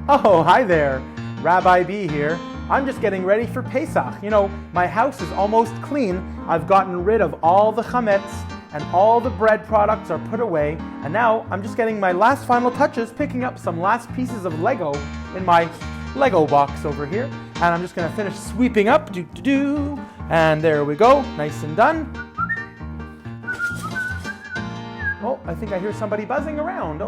Oh, hi there. Rabbi B here. I'm just getting ready for Pesach. You know, my house is almost clean. I've gotten rid of all the chametz and all the bread products are put away. And now I'm just getting my last final touches, picking up some last pieces of Lego in my Lego box over here. And I'm just going to finish sweeping up. And there we go. Nice and done. Oh, I think I hear somebody buzzing around.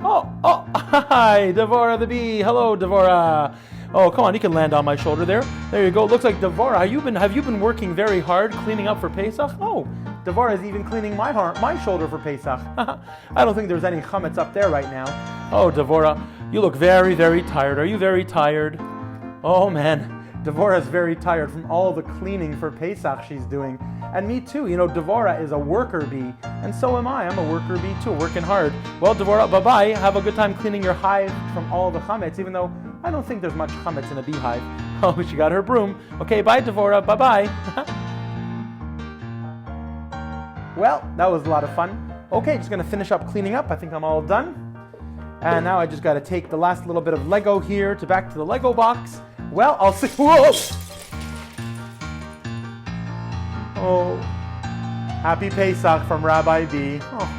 Oh, hi, D'vora the bee. Hello, D'vora. Oh, come on, you can land on my shoulder there. There you go. Looks like D'vora, have you been working very hard cleaning up for Pesach? Oh, D'vora is even cleaning my shoulder for Pesach. I don't think there's any chametz up there right now. Oh, D'vora, you look very, very tired. Are you very tired? Oh, man. D'vora is very tired from all the cleaning for Pesach she's doing. And me too. You know, D'vora is a worker bee. And so am I. I'm a worker bee too, working hard. Well, D'vora, bye-bye. Have a good time cleaning your hive from all the chametz, even though I don't think there's much chametz in a beehive. Oh, she got her broom. Okay, bye, D'vora. Bye-bye. Well, that was a lot of fun. Okay, just going to finish up cleaning up. I think I'm all done. And now I just got to take the last little bit of Lego here back to the Lego box. Well, I'll see. Whoa! Oh, happy Pesach from Rabbi B. Oh.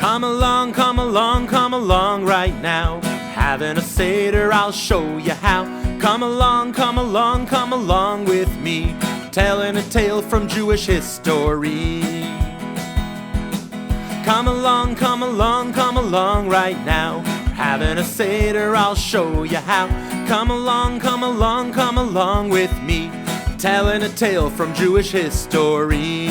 Come along, come along, come along right now. Having a Seder, I'll show you how. Come along, come along, come along with me. Telling a tale from Jewish history. Come along, come along, come along right now. Having a Seder, I'll show you how. Come along, come along, come along with me. Telling a tale from Jewish history.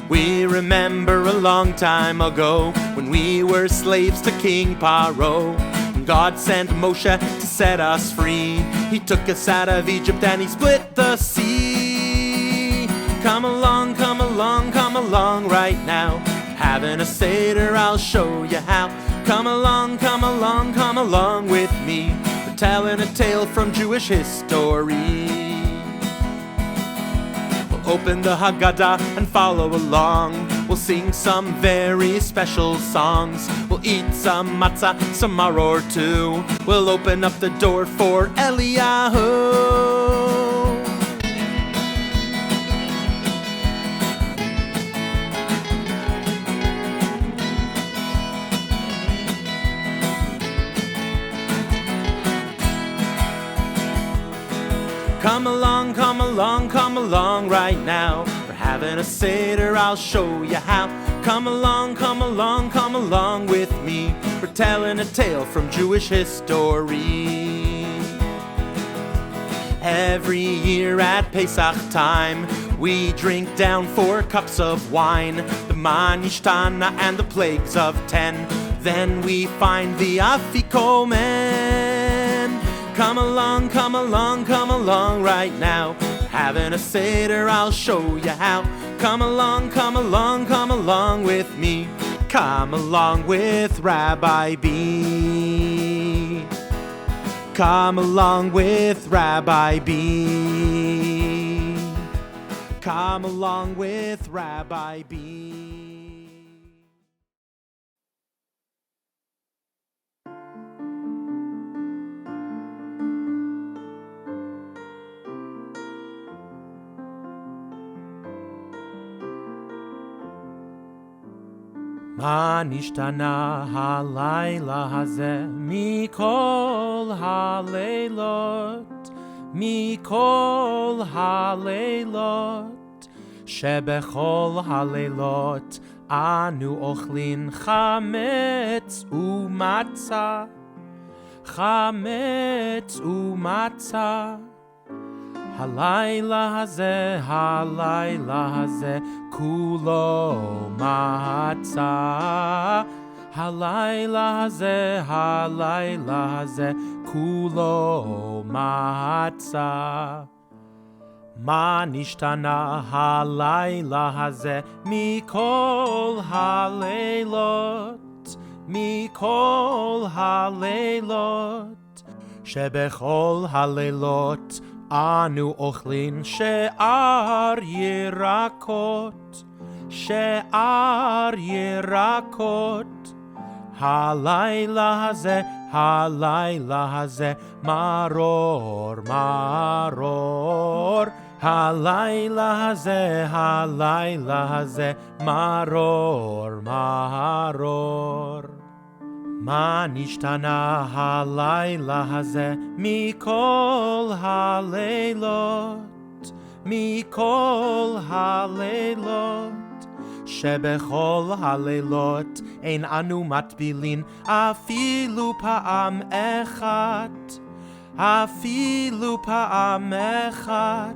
We remember a long time ago when we were slaves to King Paro. God sent Moshe to set us free. He took us out of Egypt and he split the sea. Come along, come along, come along right now. Having a Seder, I'll show you how. Come along, come along, come along with me. We're telling a tale from Jewish history. We'll open the Haggadah and follow along. We'll sing some very special songs. We'll eat some matzah, some maror or two. We'll open up the door for Eliyahu. Come along, come along, come along right now. Having a Seder, I'll show you how. Come along, come along, come along with me. We're telling a tale from Jewish history. Every year at Pesach time, we drink down 4 cups of wine, the Nishtana and the plagues of 10. Then we find the Afikomen. Come along, come along, come along right now. Having a Seder, I'll show you how. Come along, come along, come along with me. Come along with Rabbi B. Come along with Rabbi B. Come along with Rabbi B. Ma nishtana halayla hazeh mikol haleilot, mikol haleilot, shebechol haleilot anu ochlin chametz umatzah, chametz umatzah. Halayla hazeh, kulo matzah. Halayla hazeh, kulo matzah. Ma nishtana halayla hazeh mikol haleilot, mikol haleilot. שבכל הלילות אנו אוכלים שאר ירקות, שאר ירקות. הלילה הזה מרור מרור, הלילה הזה מרור מרור. מה נשתנה הלילה הזה מכל הלילות, מכל הלילות? שבכל הלילות אין אנו מטבילין אפילו פעם אחת, אפילו פעם אחת.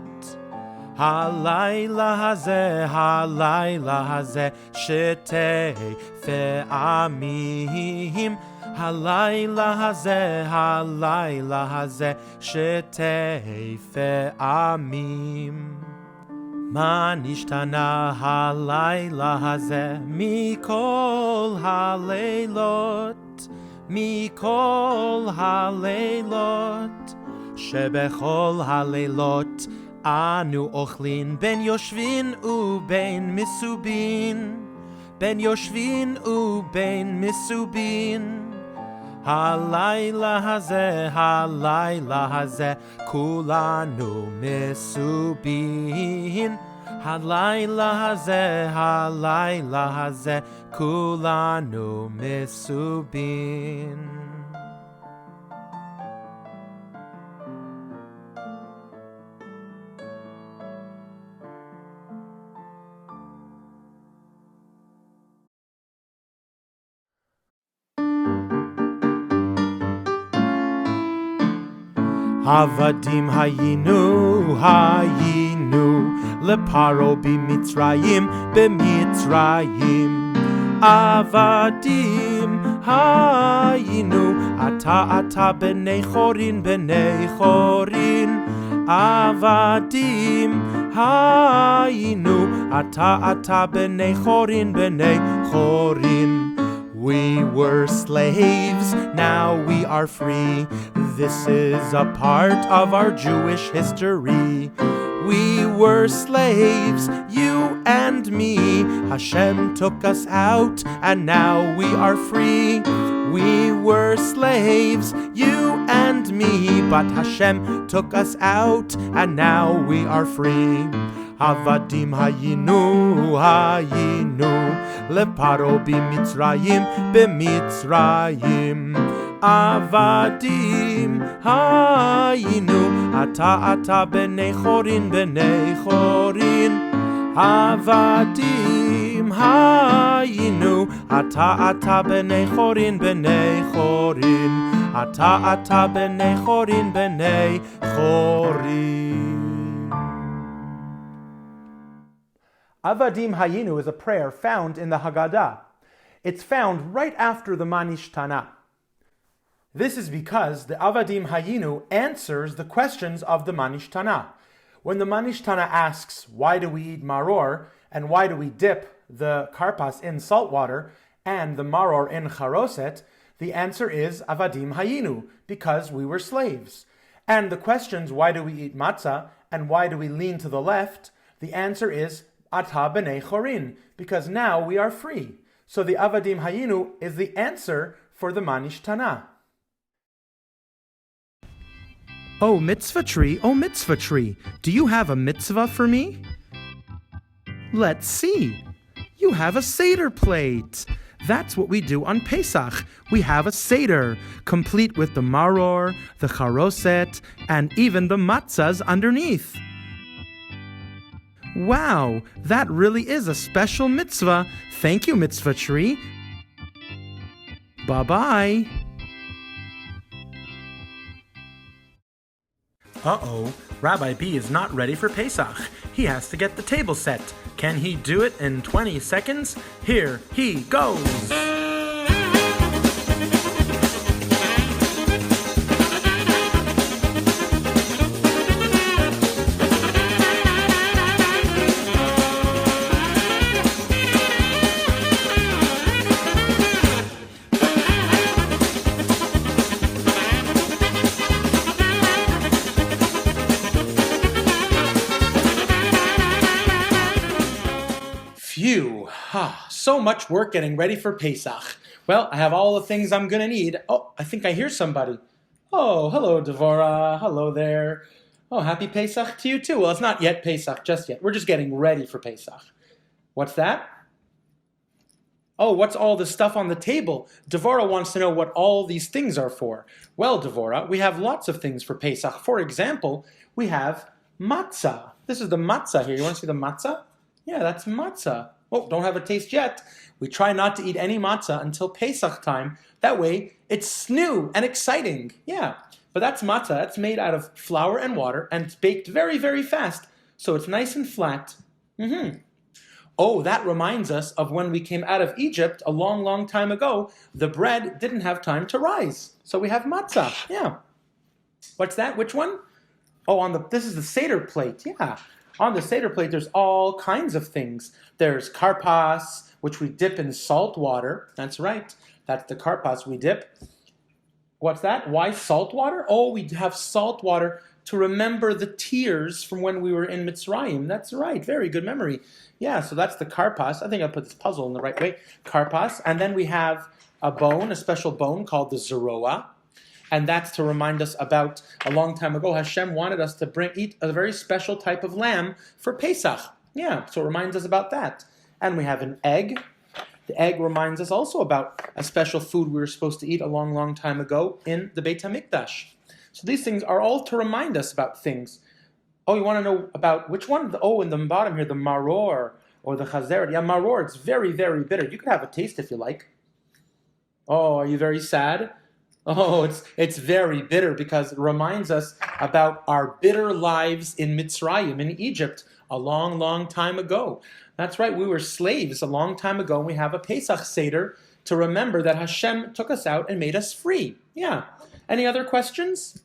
הלילה הזה שתי פעמים, הלילה הזה שתי פעמים. מה נשתנה הלילה הזה מכל הלילות, מכל הלילות? שבכל הלילות אנו אוכלים בין יושבין ובין מסובין, בין יושבין ובין מסובין. הלילה הזה כולנו מסובין, הלילה הזה כולנו מסובין. Avadim Hayinu, Leparo b'Mitzrayim, Avadim Hayinu, Ata b'nei chorin, Avadim Hayinu, Ata b'nei chorin. We were slaves, now we are free. This is a part of our Jewish history. We were slaves, you and me. Hashem took us out, and now we are free. We were slaves, you and me, but Hashem took us out, and now we are free. Avadim Hayinu, Leparo b'Mitzrayim, Avadim Hayinu, Ata b'nei chorin, Avadim Hayinu, Ata b'nei chorin, Ata b'nei chorin. Avadim Hayinu is a prayer found in the Haggadah. It's found right after the Nishtana. This is because the Avadim Hayinu answers the questions of the Nishtana. When the Nishtana asks, why do we eat maror, and why do we dip the karpas in salt water, and the maror in charoset, the answer is Avadim Hayinu, because we were slaves. And the questions, why do we eat matzah, and why do we lean to the left, the answer is Ata b'nei chorin, because now we are free. So the Avadim Hayinu is the answer for the Nishtana. Oh mitzvah tree, do you have a mitzvah for me? Let's see. You have a Seder plate. That's what we do on Pesach. We have a Seder, complete with the maror, the charoset, and even the matzahs underneath. Wow, that really is a special mitzvah. Thank you, mitzvah tree. Bye-bye. Uh-oh, Rabbi B is not ready for Pesach. He has to get the table set. Can he do it in 20 seconds? Here he goes! So much work getting ready for Pesach. Well, I have all the things I'm going to need. Oh, I think I hear somebody. Oh, hello, D'vora. Hello there. Oh, happy Pesach to you too. Well, it's not yet Pesach just yet. We're just getting ready for Pesach. What's that? Oh, what's all the stuff on the table? D'vora wants to know what all these things are for. Well, D'vora, we have lots of things for Pesach. For example, we have matzah. This is the matzah here. You want to see the matzah? Yeah, that's matzah. Oh, don't have a taste yet. We try not to eat any matzah until Pesach time. That way, it's new and exciting. Yeah, but that's matzah. That's made out of flour and water, and it's baked very, very fast. So it's nice and flat. Oh, that reminds us of when we came out of Egypt a long, long time ago. The bread didn't have time to rise. So we have matzah. Yeah. What's that? Which one? Oh, this is the Seder Plate. Yeah. On the Seder Plate, there's all kinds of things. There's karpas, which we dip in salt water. That's right. That's the karpas we dip. What's that? Why salt water? Oh, we have salt water to remember the tears from when we were in Mitzrayim. That's right. Very good memory. Yeah, so that's the karpas. I think I put this puzzle in the right way. Karpas. And then we have a bone, a special bone called the zeroah. And that's to remind us about a long time ago, Hashem wanted us to eat a very special type of lamb for Pesach. Yeah, so it reminds us about that. And we have an egg. The egg reminds us also about a special food we were supposed to eat a long, long time ago in the Beit HaMikdash. So these things are all to remind us about things. Oh, you want to know about which one? In the bottom here, the maror or the chazer. Yeah, maror, it's very, very bitter. You could have a taste if you like. Oh, are you very sad? Oh, it's very bitter because it reminds us about our bitter lives in Mitzrayim, in Egypt, a long, long time ago. That's right, we were slaves a long time ago, and we have a Pesach Seder to remember that Hashem took us out and made us free. Yeah. Any other questions?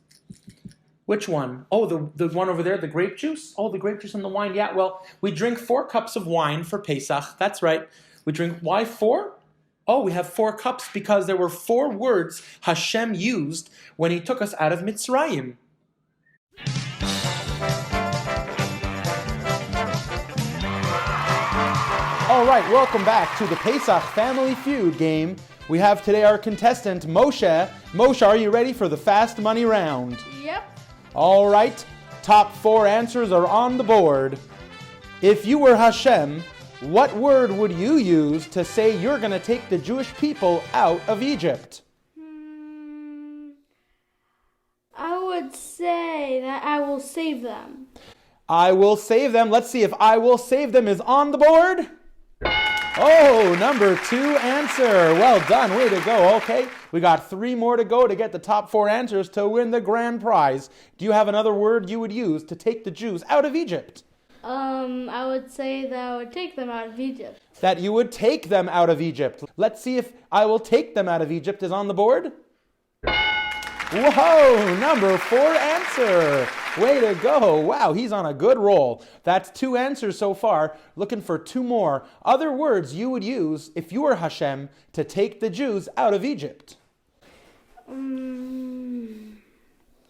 Which one? Oh, the one over there, the grape juice? Oh, the grape juice and the wine. Yeah, well, we drink 4 cups of wine for Pesach. That's right. We drink, why 4? Oh, we have 4 cups because there were 4 words Hashem used when he took us out of Mitzrayim. All right, welcome back to the Pesach Family Feud game. We have today our contestant, Moshe. Moshe, are you ready for the fast money round? Yep. All right, top 4 answers are on the board. If you were Hashem, what word would you use to say you're going to take the Jewish people out of Egypt? I would say that I will save them. I will save them. Let's see if I will save them is on the board. Oh, number 2 answer. Well done. Way to go. Okay, we got 3 more to go to get the top 4 answers to win the grand prize. Do you have another word you would use to take the Jews out of Egypt? I would say that I would take them out of Egypt. That you would take them out of Egypt. Let's see if I will take them out of Egypt is on the board. Whoa, number 4 answer. Way to go. Wow, he's on a good roll. That's 2 answers so far. Looking for 2 more. Other words you would use if you were Hashem to take the Jews out of Egypt. I'm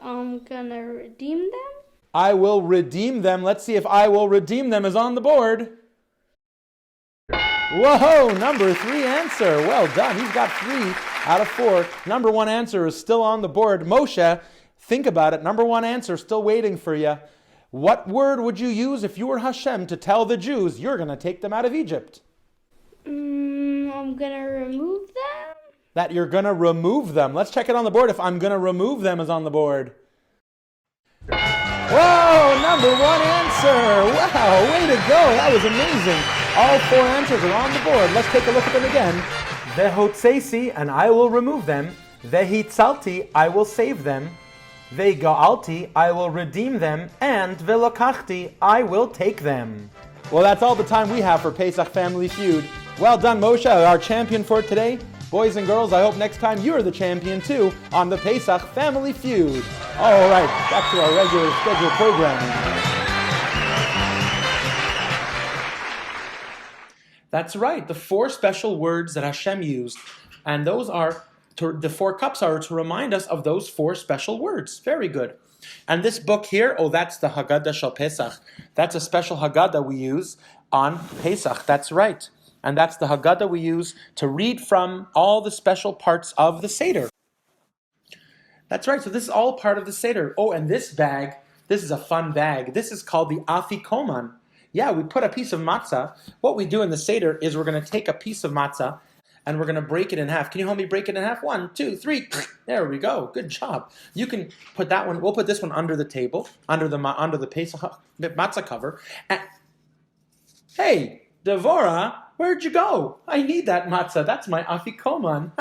gonna redeem them. I will redeem them. Let's see if I will redeem them is on the board. Whoa, number 3 answer. Well done. He's got 3 out of 4. Number 1 answer is still on the board. Moshe, think about it. Number 1 answer still waiting for you. What word would you use if you were Hashem to tell the Jews you're going to take them out of Egypt? I'm going to remove them. That you're going to remove them. Let's check it on the board if I'm going to remove them is on the board. Whoa, number 1 answer. Wow, way to go. That was amazing. All 4 answers are on the board. Let's take a look at them again. Vehotzesi, and I will remove them. Vehitzalti, I will save them. Vega'alti, I will redeem them. And velokachti, I will take them. Well, that's all the time we have for Pesach Family Feud. Well done, Moshe, our champion for today. Boys and girls, I hope next time you're the champion too on the Pesach Family Feud. All right, back to our regular scheduled programming. That's right, the 4 special words that Hashem used. And those are, the 4 cups are to remind us of those 4 special words. Very good. And this book here, that's the Haggadah shel Pesach. That's a special Haggadah we use on Pesach. That's right. and that's the Haggadah we use to read from all the special parts of the Seder. That's right, so this is all part of the Seder. Oh, and this bag, this is a fun bag. This is called the afikoman. Yeah, we put a piece of matzah. What we do in the Seder is we're going to take a piece of matzah and we're going to break it in half. Can you help me break it in half? 1, 2, 3. There we go. Good job. You can put that one. We'll put this one under the table, under the Pesach matzah cover. And, hey, D'vora, where'd you go? I need that matzah. That's my afikoman.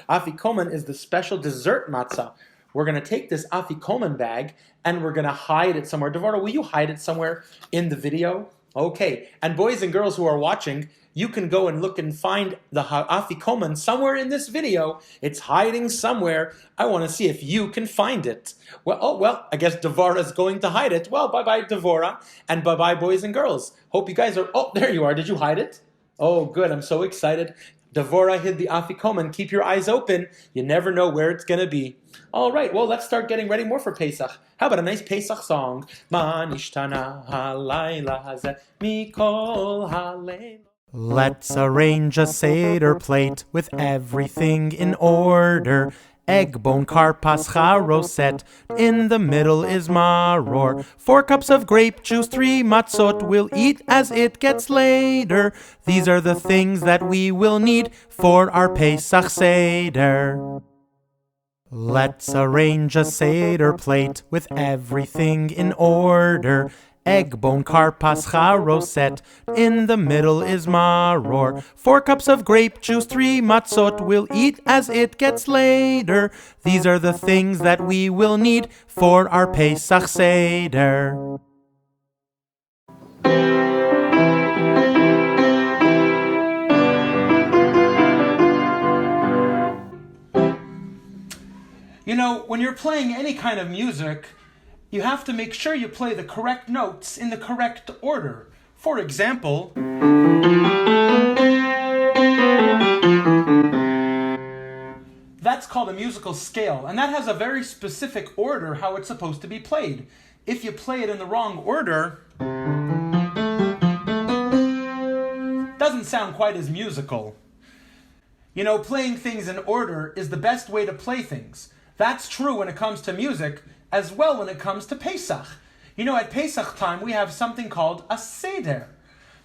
Afikoman is the special dessert matzah. We're going to take this afikoman bag and we're going to hide it somewhere. D'vora, will you hide it somewhere in the video? Okay. And boys and girls who are watching, you can go and look and find the afikoman somewhere in this video. It's hiding somewhere. I want to see if you can find it. Well, I guess D'vora is going to hide it. Well, bye-bye, D'vora, and bye-bye, boys and girls. Hope you guys are... Oh, there you are. Did you hide it? Oh, good. I'm so excited. D'vora hid the afikoman. Keep your eyes open. You never know where it's going to be. All right, well, let's start getting ready more for Pesach. How about a nice Pesach song? Ma Nishtana halayla hazeh mikol halayla. Let's arrange a Seder plate with everything in order. Egg, bone, karpas, charoset. In the middle is maror. 4 cups of grape juice, 3 matzot. We'll eat as it gets later. These are the things that we will need for our Pesach Seder. Let's arrange a Seder plate with everything in order. Egg, bone, karpas, charoset. In the middle is maror. 4 cups of grape juice, 3 matzot. We'll eat as it gets later. These are the things that we will need for our Pesach Seder. You know, when you're playing any kind of music, you have to make sure you play the correct notes in the correct order. For example, that's called a musical scale, and that has a very specific order how it's supposed to be played. If you play it in the wrong order, it doesn't sound quite as musical. You know, playing things in order is the best way to play things. That's true when it comes to music, as well when it comes to Pesach. You know, at Pesach time, we have something called a Seder.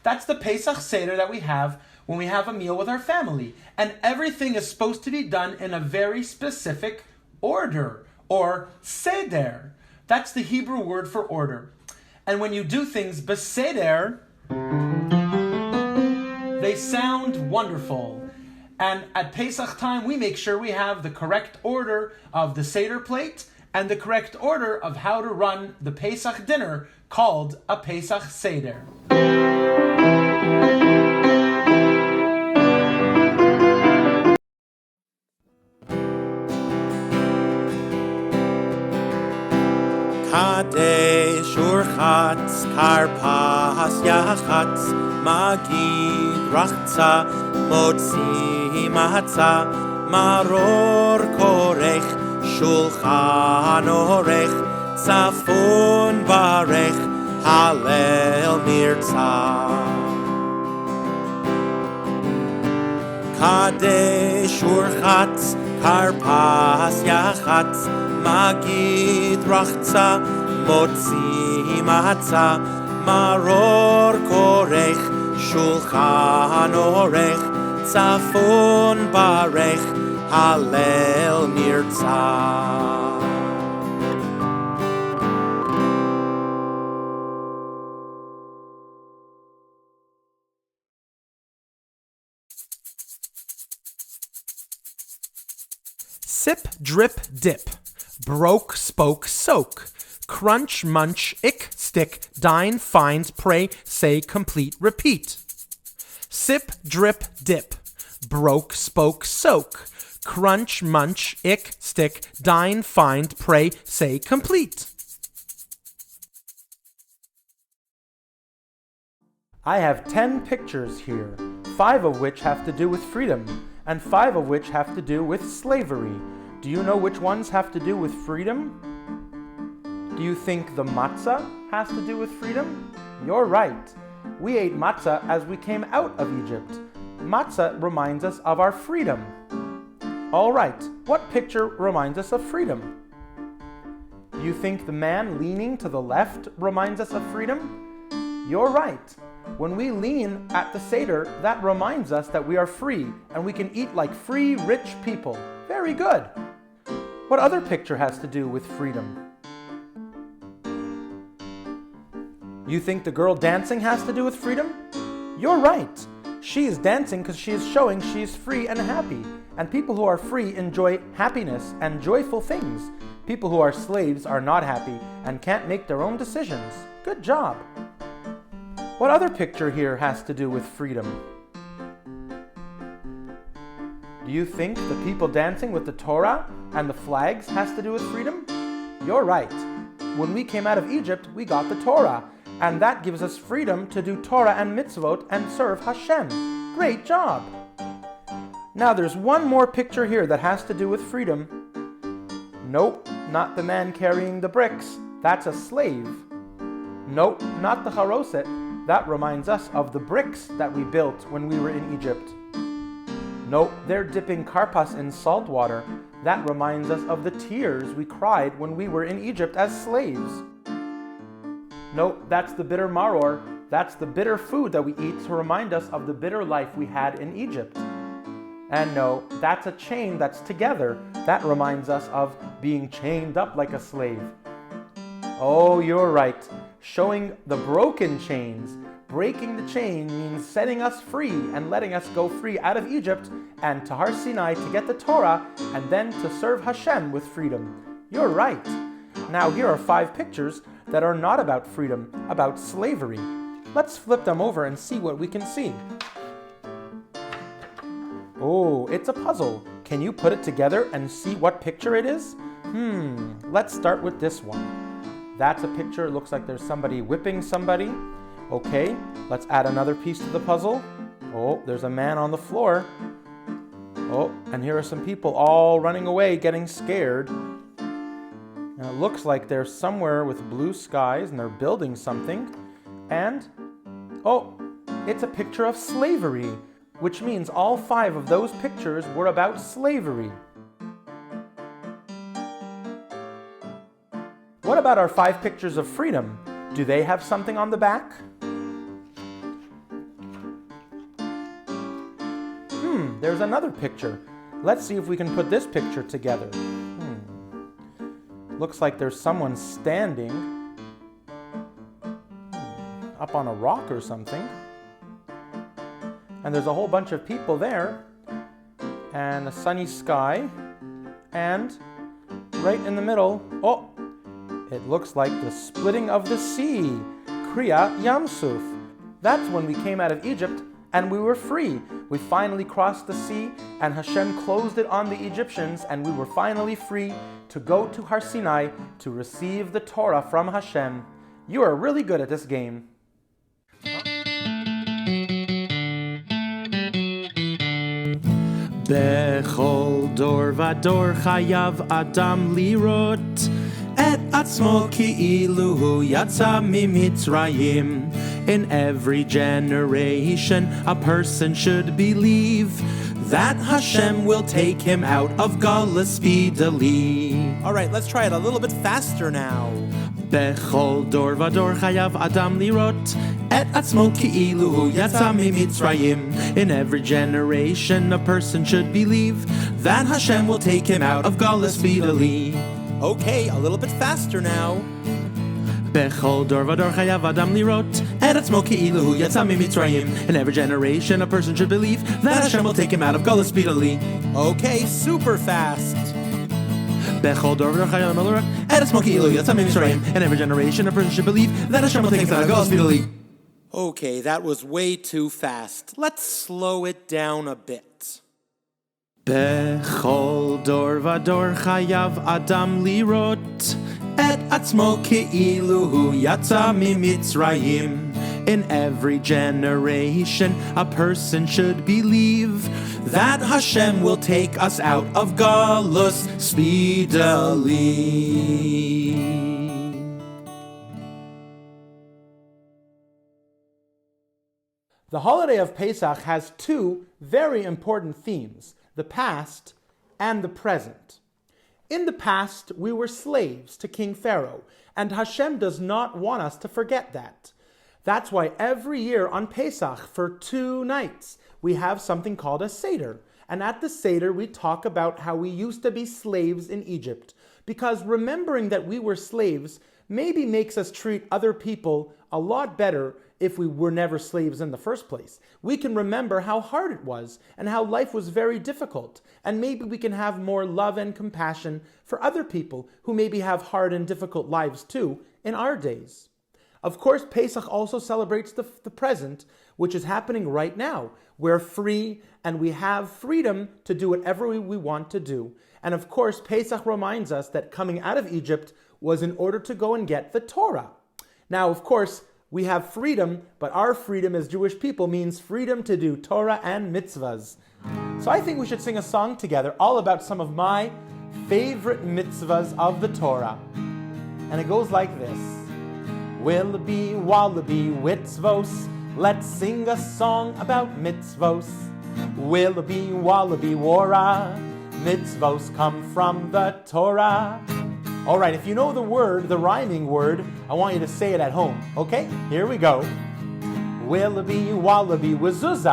That's the Pesach Seder that we have when we have a meal with our family. And everything is supposed to be done in a very specific order, or Seder. That's the Hebrew word for order. And when you do things beseder, they sound wonderful. And at Pesach time, we make sure we have the correct order of the Seder plate and the correct order of how to run the Pesach dinner called a Pesach Seder. Kadesh urchatz karpas yachatz magid rachza motzi matzah maror korech shulchan orech tzafon barech halel nirtzah. Kadesh urchatz karpas yachatz magid rachza motzi matzah maror korech shulchan orech tzafon barech halel nirtzah. Sip, drip, dip. Broke, spoke, soak. Crunch, munch, ick, stick. Dine, find, pray, say, complete, repeat. Sip, drip, dip. Broke, spoke, soak. Crunch, munch, ick, stick. Dine, find, pray, say, complete. I have 10 pictures here, 5 of which have to do with freedom, and 5 of which have to do with slavery. Do you know which ones have to do with freedom? Do you think the matzah has to do with freedom? You're right. We ate matzah as we came out of Egypt. Matzah reminds us of our freedom. All right, what picture reminds us of freedom? You think the man leaning to the left reminds us of freedom? You're right. When we lean at the Seder, that reminds us that we are free and we can eat like free, rich people. Very good. What other picture has to do with freedom? You think the girl dancing has to do with freedom? You're right. She is dancing because she is showing she is free and happy. And people who are free enjoy happiness and joyful things. People who are slaves are not happy and can't make their own decisions. Good job. What other picture here has to do with freedom? Do you think the people dancing with the Torah and the flags has to do with freedom? You're right. When we came out of Egypt, we got the Torah, and that gives us freedom to do Torah and Mitzvot and serve Hashem. Great job. Now there's one more picture here that has to do with freedom. Nope, not the man carrying the bricks. That's a slave. Nope, not the charoset. That reminds us of the bricks that we built when we were in Egypt. Nope, they're dipping karpas in salt water. That reminds us of the tears we cried when we were in Egypt as slaves. Nope, that's the bitter maror. That's the bitter food that we eat to remind us of the bitter life we had in Egypt. And no, that's a chain that's together. That reminds us of being chained up like a slave. Oh, you're right. Showing the broken chains. Breaking the chain means setting us free and letting us go free out of Egypt and to Har Sinai to get the Torah and then to serve Hashem with freedom. You're right. Now here are 5 pictures that are not about freedom, about slavery. Let's flip them over and see what we can see. Oh, it's a puzzle. Can you put it together and see what picture it is? Let's start with this one. That's a picture. It looks like there's somebody whipping somebody. Okay, let's add another piece to the puzzle. Oh, there's a man on the floor. Oh, and here are some people all running away, getting scared. And it looks like they're somewhere with blue skies and they're building something. And, oh, it's a picture of slavery, which means all 5 of those pictures were about slavery. What about our 5 pictures of freedom? Do they have something on the back? There's another picture. Let's see if we can put this picture together. Looks like there's someone standing up on a rock or something. And there's a whole bunch of people there. And a sunny sky. And right in the middle, oh, it looks like the splitting of the sea. Kriyat Yamsuf. That's when we came out of Egypt and we were free. We finally crossed the sea and Hashem closed it on the Egyptians and we were finally free to go to Har Sinai to receive the Torah from Hashem. You are really good at this game. Bechol Dor VaDor chayav Adam lirot et atzmo ki'ilu hu yatsa mimitzrayim. In every generation, a person should believe that Hashem will take him out of Galus speedily. All right, let's try it a little bit faster now. Bechol Dor VaDor chayav Adam lirot et atzmo ki'ilu hu yatsa mimitzrayim. In every generation, a person should believe that Hashem will take him out of Galus speedily. Okay, a little bit faster now. Bechol Dor VaDor chayav Adam lirot et atzmo ki'ilu hu yatsa mimitzrayim. In every generation, a person should believe that Hashem will take him out of Galus speedily. Okay, super fast. Bechol Dor VaDor chayav Adam lirot et atzmo ki'ilu hu yatsa mimitzrayim. In every generation, a person should believe that Hashem will take him out of Galus speedily. Okay, that was way too fast. Let's slow it down a bit. Bechol Dor VaDor chayav Adam lirot et atzmo ki'ilu hu yatsa mimitzrayim. In every generation, a person should believe that Hashem will take us out of Galus speedily. The holiday of Pesach has two very important themes, the past and the present. In the past, we were slaves to King Pharaoh, and Hashem does not want us to forget that. That's why every year on Pesach, for 2 nights, we have something called a Seder. And at the Seder, we talk about how we used to be slaves in Egypt. Because remembering that we were slaves maybe makes us treat other people a lot better if we were never slaves in the first place. We can remember how hard it was and how life was very difficult. And maybe we can have more love and compassion for other people who maybe have hard and difficult lives too in our days. Of course, Pesach also celebrates the present, which is happening right now. We're free and we have freedom to do whatever we want to do. And of course, Pesach reminds us that coming out of Egypt was in order to go and get the Torah. Now, of course, we have freedom, but our freedom as Jewish people means freedom to do Torah and Mitzvahs. So I think we should sing a song together all about some of my favorite Mitzvahs of the Torah. And it goes like this. Wiloughby, Walaby, Witzvohs, let's sing a song about Mitzvahs. Wiloughby, Walaby, Wara, Mitzvahs come from the Torah. All right, if you know the word, the rhyming word, I want you to say it at home. Okay, here we go. Wiloughby, Walaby, Witzvohs.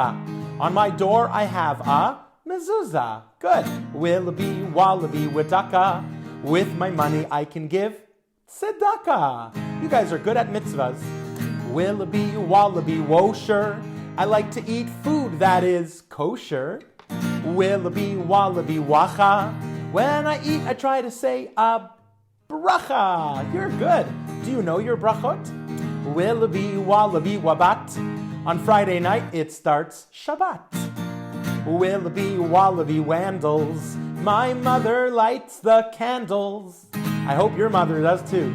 On my door I have a mezuzah. Good. Wiloughby, Walaby, Wadaka. With my money I can give tzedakah. You guys are good at mitzvahs. Wiloughby, Walaby, Wosher. I like to eat food that is kosher. Wiloughby, Walaby, Wacha. When I eat, I try to say a bracha. You're good. Do you know your brachot? Wiloughby, Walaby, Wabat. On Friday night, it starts Shabbat. Wiloughby, Walaby, Wandles. My mother lights the candles. I hope your mother does too.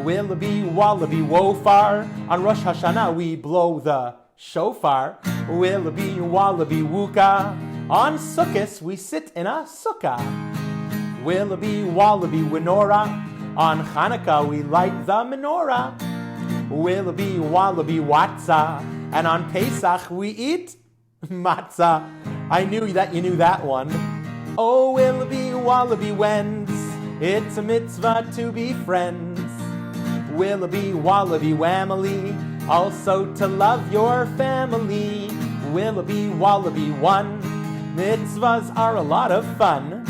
Wiloughby, Walaby, Wofar. On Rosh Hashanah we blow the shofar. Wiloughby, Walaby, Wuka. On Sukkot we sit in a sukkah. Wiloughby, Walaby, Winora. On Hanukkah we light the menorah. Wiloughby, Walaby, Watza. And on Pesach we eat matzah. I knew that you knew that one. Oh, Wiloughby, Walaby, Wens. It's a mitzvah to be friends. Wiloughby, Walaby, Wamily. Also to love your family. Wiloughby, Walaby, one. Mitzvahs are a lot of fun.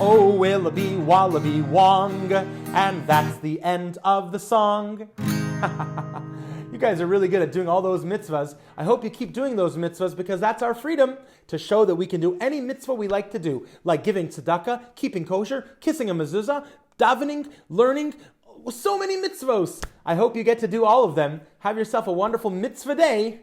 Oh, Wiloughby, Walaby, Wong. And that's the end of the song. You guys are really good at doing all those mitzvahs. I hope you keep doing those mitzvahs because that's our freedom to show that we can do any mitzvah we like to do, like giving tzedakah, keeping kosher, kissing a mezuzah, davening, learning, so many mitzvahs. I hope you get to do all of them. Have yourself a wonderful mitzvah day.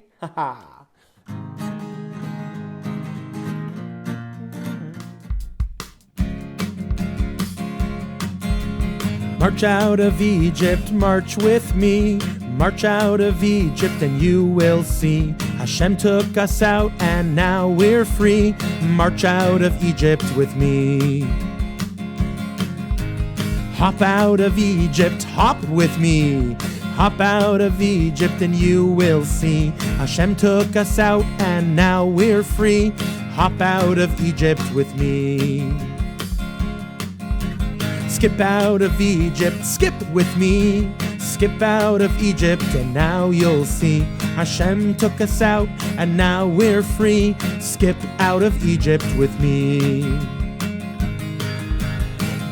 March out of Egypt, march with me. March out of Egypt and you will see. Hashem took us out and now we're free. March out of Egypt with me. Hop out of Egypt, hop with me. Hop out of Egypt and you will see. Hashem took us out and now we're free. Hop out of Egypt with me. Skip out of Egypt, skip with me. Skip out of Egypt and now you'll see. Hashem took us out and now we're free. Skip out of Egypt with me.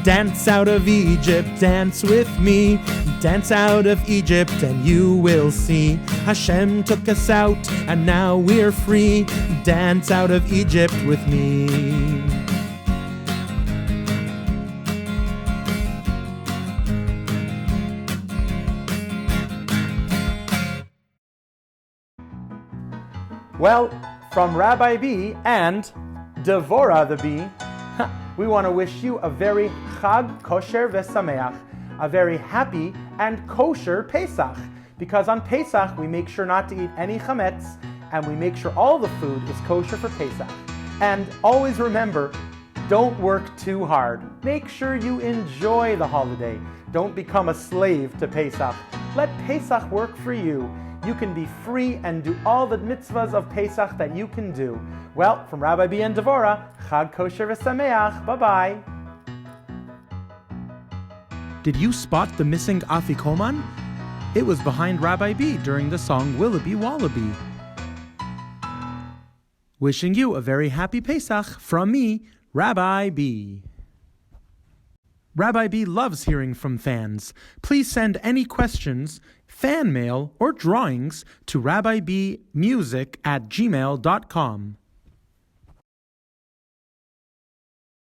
Dance out of Egypt, dance with me. Dance out of Egypt and you will see. Hashem took us out and now we're free. Dance out of Egypt with me. Well, from Rabbi B and D'vora the B, we want to wish you a very Chag Kosher V'Sameach, a very happy and kosher Pesach. Because on Pesach we make sure not to eat any chametz, and we make sure all the food is kosher for Pesach. And always remember, don't work too hard. Make sure you enjoy the holiday. Don't become a slave to Pesach. Let Pesach work for you. you can be free and do all the mitzvahs of Pesach that you can do. Well, from Rabbi B and D'vora, Chag Kosher V'Sameach. Bye-bye. Did you spot the missing afikoman? It was behind Rabbi B during the song Wiloughby, Walaby. Wishing you a very happy Pesach from me, Rabbi B. Rabbi B loves hearing from fans. Please send any questions, fan mail, or drawings to rabbibmusic@gmail.com.